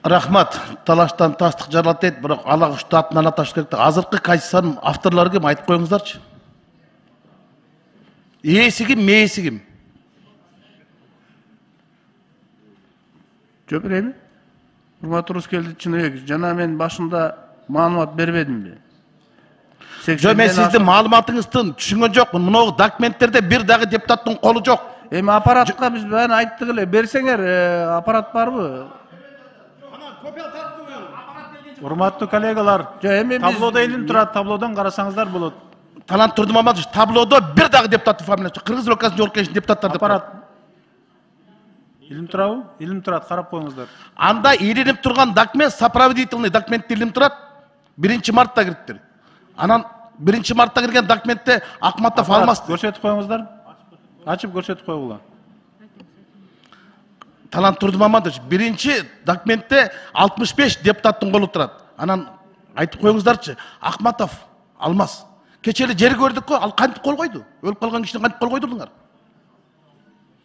Рахмат. Талаштан тастық жарылат еді, бірақ ала күшті атын ана таш керек. Азырқы Конституцияның авторлары кім? Айтып қойыңыздаршы. Иесі кім, мейесі кім? Жоқ еме? Урматтуу Рускелди Чыныбек, жана мен башында маалымат бербедим бе? Жоқ, мен сіздің маалыматыңыздың түшінген жоқпын. Мынау документтерде бір дағы депутаттың қолы жоқ. Эми аппаратқа біз бәрін айттық эле. Берсеңер, аппарат барбы? Урматтуу коллегалар, таблода илим турат, таблодан карасаңыздар болот. Талант Турдумаматович, таблода бір дағы депутаттың фамилиясы. Кыргыз Республикасының жолкешин депутаттар деп. Аппарат. Илим турабы? Илим турат, карап коюңуздар. Анда иленип турган документ, сопроводительный документ илим турат. 1 мартта кириптир. Анан 1 мартта кирген документте Акматов алмас. Көрсөтүп коюңуздар. Ачып көрсөтүп койгула. Талант Турдумаматович, 1 документте 65 депутаттың қолы тұрады. Анан айтып қойыңыздарчы, Акматов алмас. Кечели жер көрдік қой, ал қантып қол қойды? Өліп қалған кішіне қантып қол қойдырдыңар?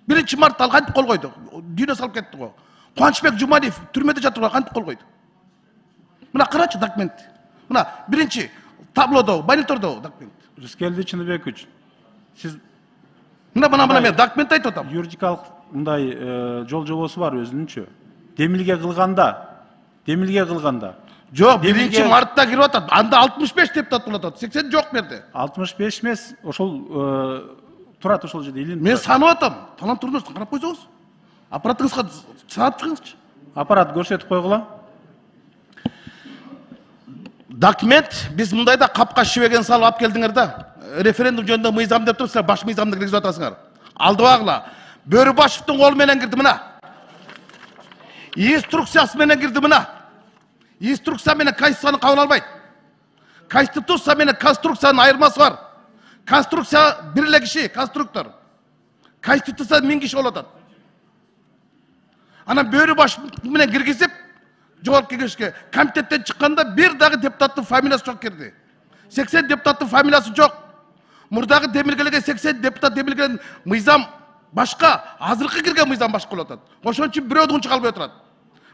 1 мартта ал қантып қол қойды? Дүйне салып кетті ғой. Қуанышбек Жумалиев түрмеде жатыр ғой, қантып қол қойды? Мына қарачы документ. Мына 1 таблода, мониторда документ. Рускелди Чыныбекович, сиз Мына мен документ айтып отам. Юридикалык мындай жол жобосу бар өзүнүнчө. Демилге кылганда. Жоқ, 1 мартта кирип атат. Анда 65 депутат болот атат. 80 жоқ берди. 65 эмес, ошол турат ошол жерде илин. Мен санап атам. Талант Турдумаматович, карап койсоңуз. Аппаратыңызга санап чыгыңызчы. Аппарат көрсөтүп койгула. Документ биз мындайда капка шибеген салып алып келдиңер да. Референдум жөнүндө мыйзам деп турсуздар, баш мыйзамды киргизип атасыңар. Алдыбагыла. Бөрүбашевдин колу менен кирди мына. Инструкциясы менен кирди мына. Инструкция менен Конституцияны кабыл албайт. Конституция менен конструкциянын айырмасы бар. Конструкция бир эле киши, конструктор. Конституция 1000 киши болот атат. Анан Бөрүбашев менен киргизип, жогорку кеңешке комитеттен чыкканда бир дагы депутаттын фамилиясы жок кирди. 80 депутаттын фамилиясы жок. Мурдагы демилгелерге 80 депутат демилген мыйзам башка, азыркы кирген мыйзам башка болот атат. Ошон үчүн бирөөдүн чыга албай отурат.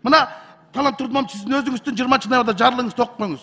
Мына Талант Турдумаматович, сиздин өзүңүздүн 20 ноябрда жарлыгыңызды окуп коюңуз.